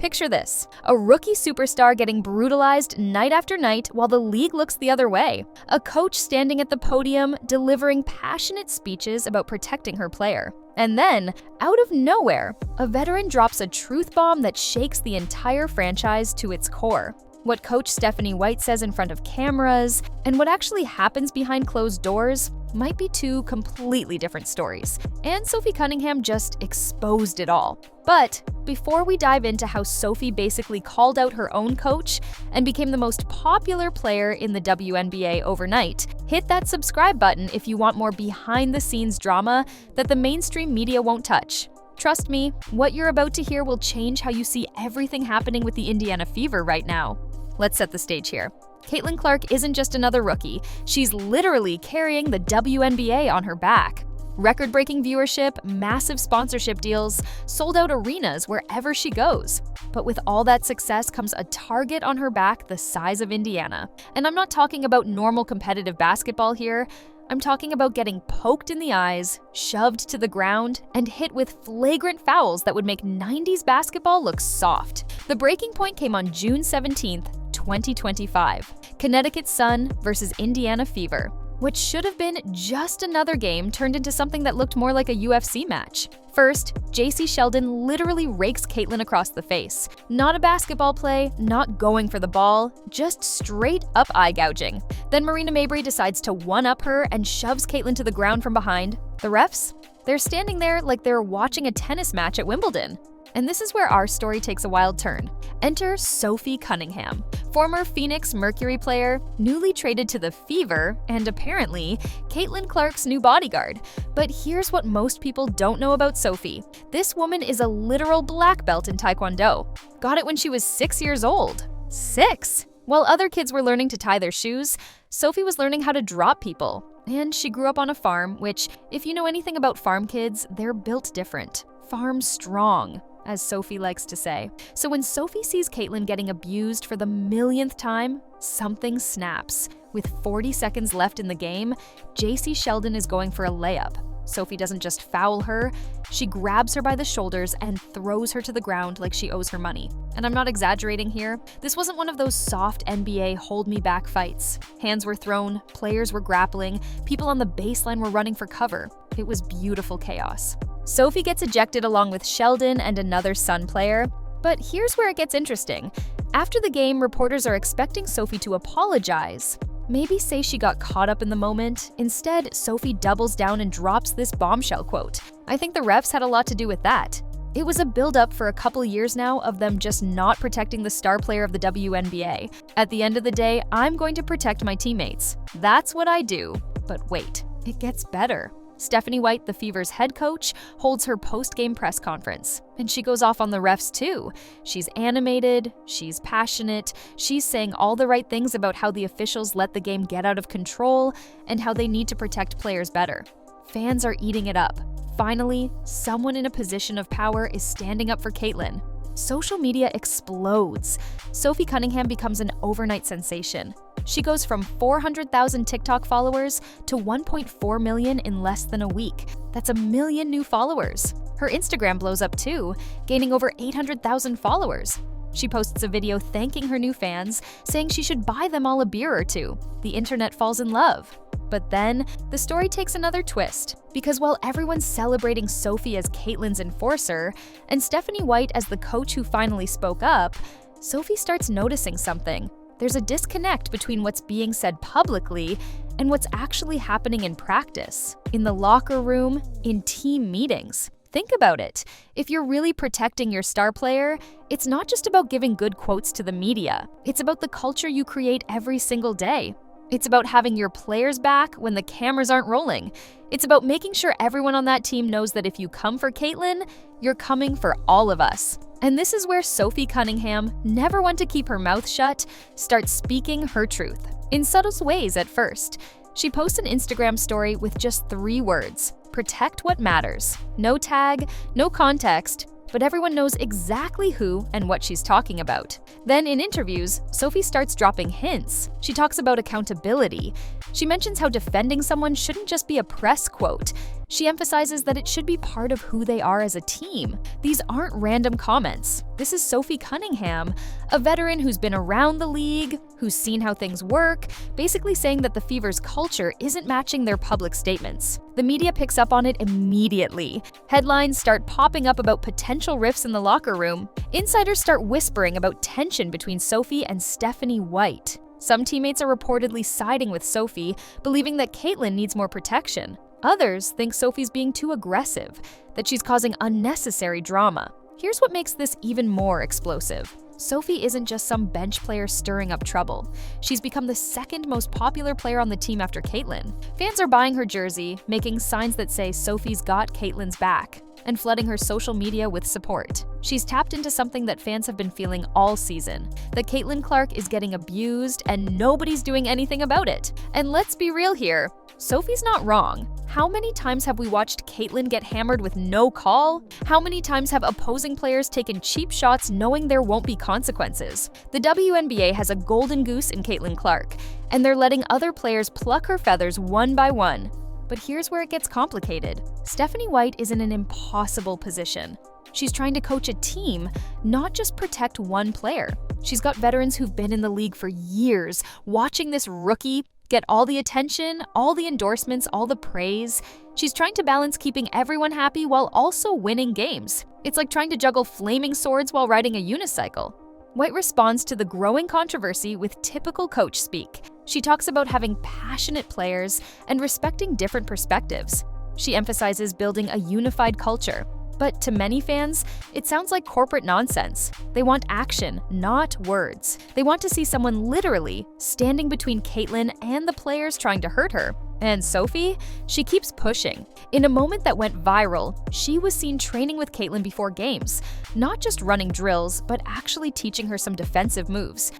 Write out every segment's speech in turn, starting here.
Picture this: a rookie superstar getting brutalized night after night while the league looks the other way. A coach standing at the podium delivering passionate speeches about protecting her player. And then, out of nowhere, a veteran drops a truth bomb that shakes the entire franchise to its core. What Coach Stephanie White says in front of cameras and what actually happens behind closed doors might be two completely different stories. And Sophie Cunningham just exposed it all. But before we dive into how Sophie basically called out her own coach and became the most popular player in the WNBA overnight, hit that subscribe button if you want more behind-the-scenes drama that the mainstream media won't touch. Trust me, what you're about to hear will change how you see everything happening with the Indiana Fever right now. Let's set the stage here. Caitlin Clark isn't just another rookie. She's literally carrying the WNBA on her back. Record-breaking viewership, massive sponsorship deals, sold-out arenas wherever she goes. But with all that success comes a target on her back the size of Indiana. And I'm not talking about normal competitive basketball here. I'm talking about getting poked in the eyes, shoved to the ground, and hit with flagrant fouls that would make 90s basketball look soft. The breaking point came on June 17th, 2025. Connecticut Sun versus Indiana Fever. What should have been just another game turned into something that looked more like a UFC match. First, JC Sheldon literally rakes Caitlin across the face. Not a basketball play, not going for the ball, just straight up eye gouging. Then Marina Mabrey decides to one-up her and shoves Caitlin to the ground from behind. The refs? They're standing there like they're watching a tennis match at Wimbledon. And this is where our story takes a wild turn. Enter Sophie Cunningham, former Phoenix Mercury player, newly traded to the Fever, and apparently, Caitlin Clark's new bodyguard. But here's what most people don't know about Sophie. This woman is a literal black belt in Taekwondo. Got it when she was 6 years old. 6! While other kids were learning to tie their shoes, Sophie was learning how to drop people. And she grew up on a farm, which, if you know anything about farm kids, they're built different. Farm strong, as Sophie likes to say. So when Sophie sees Caitlin getting abused for the millionth time, something snaps. With 40 seconds left in the game, JC Sheldon is going for a layup. Sophie doesn't just foul her, she grabs her by the shoulders and throws her to the ground like she owes her money. And I'm not exaggerating here. This wasn't one of those soft NBA hold-me-back fights. Hands were thrown, players were grappling, people on the baseline were running for cover. It was beautiful chaos. Sophie gets ejected along with Sheldon and another Sun player. But here's where it gets interesting. After the game, reporters are expecting Sophie to apologize. Maybe say she got caught up in the moment. Instead, Sophie doubles down and drops this bombshell quote. I think the refs had a lot to do with that. It was a build-up for a couple years now of them just not protecting the star player of the WNBA. At the end of the day, I'm going to protect my teammates. That's what I do. But wait, it gets better. Stephanie White, the Fever's head coach, holds her post-game press conference. And she goes off on the refs too. She's animated, she's passionate, she's saying all the right things about how the officials let the game get out of control and how they need to protect players better. Fans are eating it up. Finally, someone in a position of power is standing up for Caitlin. Social media explodes. Sophie Cunningham becomes an overnight sensation. She goes from 400,000 TikTok followers to 1.4 million in less than a week. That's 1 million new followers. Her Instagram blows up too, gaining over 800,000 followers. She posts a video thanking her new fans, saying she should buy them all a beer or two. The internet falls in love. But then, the story takes another twist, because while everyone's celebrating Sophie as Caitlin's enforcer, and Stephanie White as the coach who finally spoke up, Sophie starts noticing something. There's a disconnect between what's being said publicly and what's actually happening in practice, in the locker room, in team meetings. Think about it. If you're really protecting your star player, it's not just about giving good quotes to the media. It's about the culture you create every single day. It's about having your players back when the cameras aren't rolling. It's about making sure everyone on that team knows that if you come for Caitlin, you're coming for all of us. And this is where Sophie Cunningham, never one to keep her mouth shut, starts speaking her truth. In subtle ways at first. She posts an Instagram story with just 3 words: protect what matters. No tag, no context, but everyone knows exactly who and what she's talking about. Then in interviews, Sophie starts dropping hints. She talks about accountability. She mentions how defending someone shouldn't just be a press quote. She emphasizes that it should be part of who they are as a team. These aren't random comments. This is Sophie Cunningham, a veteran who's been around the league, who's seen how things work, basically saying that the Fever's culture isn't matching their public statements. The media picks up on it immediately. Headlines start popping up about potential rifts in the locker room. Insiders start whispering about tension between Sophie and Stephanie White. Some teammates are reportedly siding with Sophie, believing that Caitlin needs more protection. Others think Sophie's being too aggressive, that she's causing unnecessary drama. Here's what makes this even more explosive. Sophie isn't just some bench player stirring up trouble. She's become the second most popular player on the team after Caitlin. Fans are buying her jersey, making signs that say Sophie's got Caitlin's back, and flooding her social media with support. She's tapped into something that fans have been feeling all season, that Caitlin Clark is getting abused and nobody's doing anything about it. And let's be real here, Sophie's not wrong. How many times have we watched Caitlin get hammered with no call? How many times have opposing players taken cheap shots knowing there won't be consequences? The WNBA has a golden goose in Caitlin Clark, and they're letting other players pluck her feathers one by one. But here's where it gets complicated. Stephanie White is in an impossible position. She's trying to coach a team, not just protect one player. She's got veterans who've been in the league for years, watching this rookie get all the attention, all the endorsements, all the praise. She's trying to balance keeping everyone happy while also winning games. It's like trying to juggle flaming swords while riding a unicycle. White responds to the growing controversy with typical coach speak. She talks about having passionate players and respecting different perspectives. She emphasizes building a unified culture. But to many fans, it sounds like corporate nonsense. They want action, not words. They want to see someone literally standing between Caitlin and the players trying to hurt her. And Sophie? She keeps pushing. In a moment that went viral, she was seen training with Caitlin before games, not just running drills, but actually teaching her some defensive moves.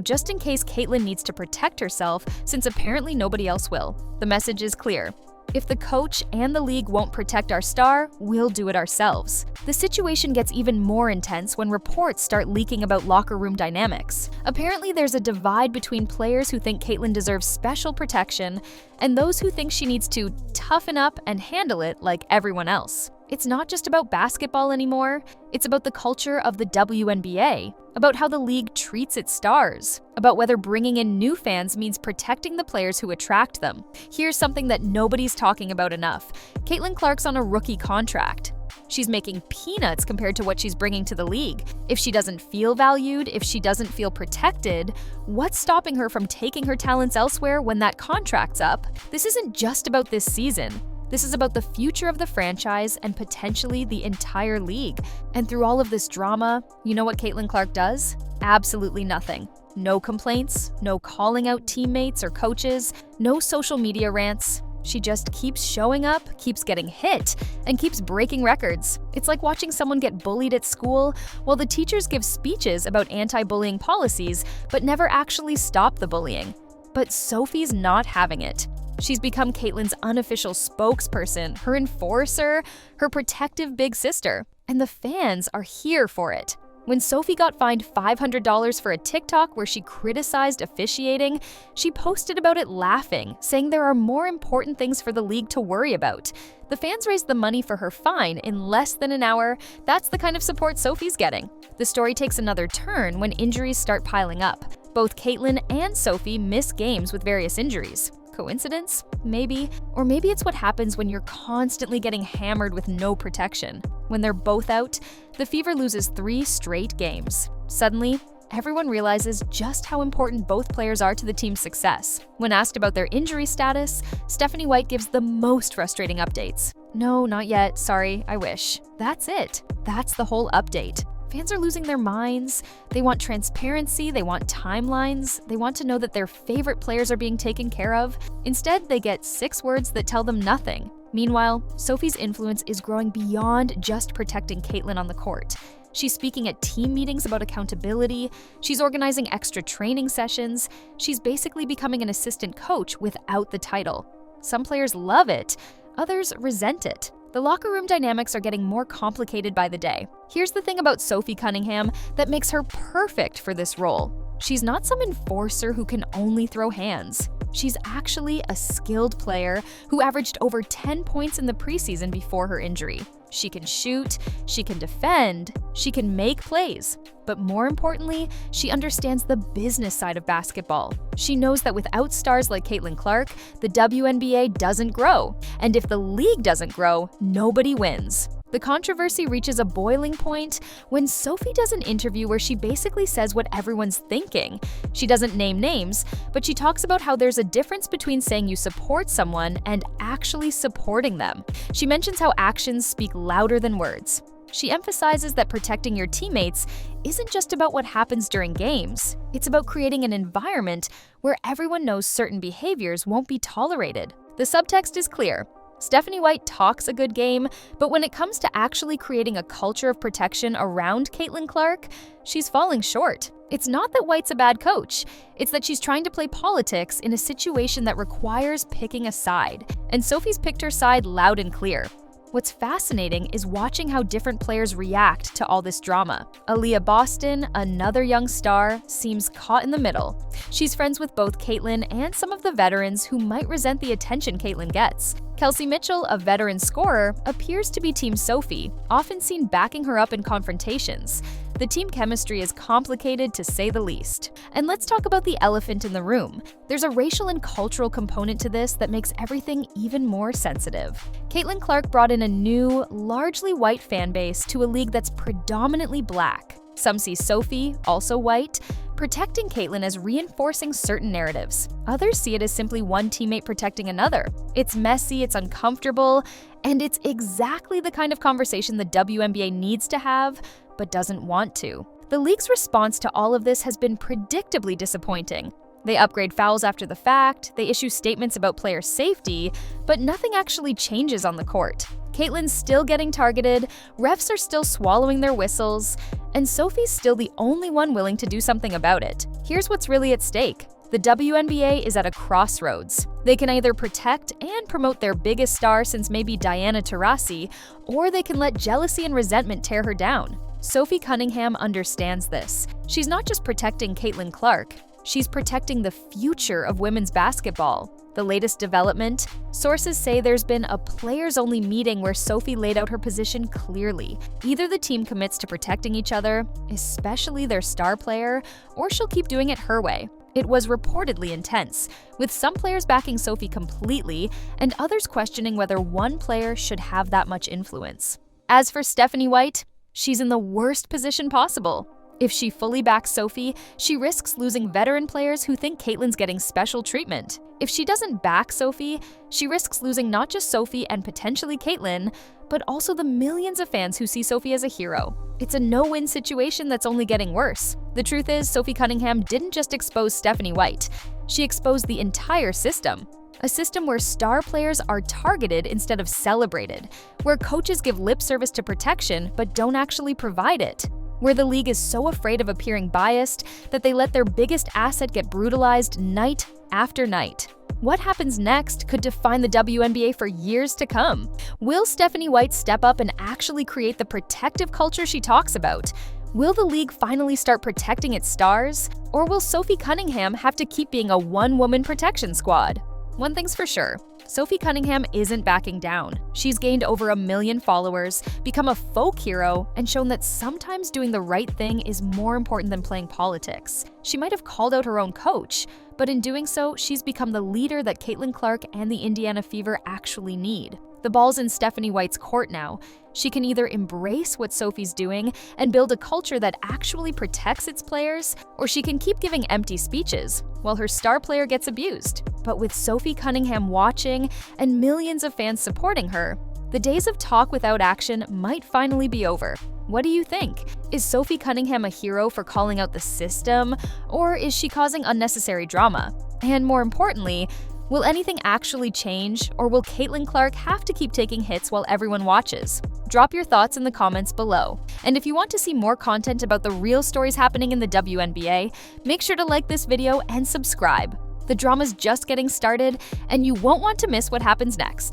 Just in case Caitlin needs to protect herself, since apparently nobody else will. The message is clear. If the coach and the league won't protect our star, we'll do it ourselves. The situation gets even more intense when reports start leaking about locker room dynamics. Apparently, there's a divide between players who think Caitlin deserves special protection and those who think she needs to toughen up and handle it like everyone else. It's not just about basketball anymore, it's about the culture of the WNBA, about how the league treats its stars, about whether bringing in new fans means protecting the players who attract them. Here's something that nobody's talking about enough. Caitlin Clark's on a rookie contract. She's making peanuts compared to what she's bringing to the league. If she doesn't feel valued, if she doesn't feel protected, what's stopping her from taking her talents elsewhere when that contract's up? This isn't just about this season. This is about the future of the franchise and potentially the entire league. And through all of this drama, you know what Caitlin Clark does? Absolutely nothing. No complaints, no calling out teammates or coaches, no social media rants. She just keeps showing up, keeps getting hit, and keeps breaking records. It's like watching someone get bullied at school while the teachers give speeches about anti-bullying policies but never actually stop the bullying. But Sophie's not having it. She's become Caitlin's unofficial spokesperson, her enforcer, her protective big sister, and the fans are here for it. When Sophie got fined $500 for a TikTok where she criticized officiating, she posted about it laughing, saying there are more important things for the league to worry about. The fans raised the money for her fine in less than an hour. That's the kind of support Sophie's getting. The story takes another turn when injuries start piling up. Both Caitlin and Sophie miss games with various injuries. Coincidence? Maybe. Or maybe it's what happens when you're constantly getting hammered with no protection. When they're both out, the Fever loses 3 straight games. Suddenly, everyone realizes just how important both players are to the team's success. When asked about their injury status, Stephanie White gives the most frustrating updates. No, not yet. Sorry, I wish. That's it. That's the whole update. Fans are losing their minds. They want transparency, they want timelines, they want to know that their favorite players are being taken care of. Instead, they get 6 words that tell them nothing. Meanwhile, Sophie's influence is growing beyond just protecting Caitlin on the court. She's speaking at team meetings about accountability, she's organizing extra training sessions, she's basically becoming an assistant coach without the title. Some players love it, others resent it. The locker room dynamics are getting more complicated by the day. Here's the thing about Sophie Cunningham that makes her perfect for this role. She's not some enforcer who can only throw hands. She's actually a skilled player who averaged over 10 points in the preseason before her injury. She can shoot, she can defend, she can make plays. But more importantly, she understands the business side of basketball. She knows that without stars like Caitlin Clark, the WNBA doesn't grow. And if the league doesn't grow, nobody wins. The controversy reaches a boiling point when Sophie does an interview where she basically says what everyone's thinking. She doesn't name names, but she talks about how there's a difference between saying you support someone and actually supporting them. She mentions how actions speak louder than words. She emphasizes that protecting your teammates isn't just about what happens during games. It's about creating an environment where everyone knows certain behaviors won't be tolerated. The subtext is clear. Stephanie White talks a good game, but when it comes to actually creating a culture of protection around Caitlin Clark, she's falling short. It's not that White's a bad coach, it's that she's trying to play politics in a situation that requires picking a side. And Sophie's picked her side loud and clear. What's fascinating is watching how different players react to all this drama. Aaliyah Boston, another young star, seems caught in the middle. She's friends with both Caitlin and some of the veterans who might resent the attention Caitlin gets. Kelsey Mitchell, a veteran scorer, appears to be Team Sophie, often seen backing her up in confrontations. The team chemistry is complicated to say the least. And let's talk about the elephant in the room. There's a racial and cultural component to this that makes everything even more sensitive. Caitlin Clark brought in a new, largely white fan base to a league that's predominantly black. Some see Sophie, also white, protecting Caitlin as reinforcing certain narratives. Others see it as simply one teammate protecting another. It's messy, it's uncomfortable, and it's exactly the kind of conversation the WNBA needs to have, but doesn't want to. The league's response to all of this has been predictably disappointing. They upgrade fouls after the fact, they issue statements about player safety, but nothing actually changes on the court. Caitlin's still getting targeted, refs are still swallowing their whistles, and Sophie's still the only one willing to do something about it. Here's what's really at stake. The WNBA is at a crossroads. They can either protect and promote their biggest star since maybe Diana Taurasi, or they can let jealousy and resentment tear her down. Sophie Cunningham understands this. She's not just protecting Caitlin Clark, she's protecting the future of women's basketball. The latest development? Sources say there's been a players-only meeting where Sophie laid out her position clearly. Either the team commits to protecting each other, especially their star player, or she'll keep doing it her way. It was reportedly intense, with some players backing Sophie completely and others questioning whether one player should have that much influence. As for Stephanie White, she's in the worst position possible. If she fully backs Sophie, she risks losing veteran players who think Caitlin's getting special treatment. If she doesn't back Sophie, she risks losing not just Sophie and potentially Caitlin, but also the millions of fans who see Sophie as a hero. It's a no-win situation that's only getting worse. The truth is, Sophie Cunningham didn't just expose Stephanie White. She exposed the entire system. A system where star players are targeted instead of celebrated, where coaches give lip service to protection but don't actually provide it, where the league is so afraid of appearing biased that they let their biggest asset get brutalized night after night. What happens next could define the WNBA for years to come. Will Stephanie White step up and actually create the protective culture she talks about? Will the league finally start protecting its stars? Or will Sophie Cunningham have to keep being a one-woman protection squad? One thing's for sure, Sophie Cunningham isn't backing down. She's gained over 1 million followers, become a folk hero, and shown that sometimes doing the right thing is more important than playing politics. She might have called out her own coach, but in doing so, she's become the leader that Caitlin Clark and the Indiana Fever actually need. The ball's in Stephanie White's court now. She can either embrace what Sophie's doing and build a culture that actually protects its players, or she can keep giving empty speeches while her star player gets abused. But with Sophie Cunningham watching and millions of fans supporting her, the days of talk without action might finally be over. What do you think? Is Sophie Cunningham a hero for calling out the system, or is she causing unnecessary drama? And more importantly, will anything actually change, or will Caitlin Clark have to keep taking hits while everyone watches? Drop your thoughts in the comments below. And if you want to see more content about the real stories happening in the WNBA, make sure to like this video and subscribe. The drama's just getting started, and you won't want to miss what happens next.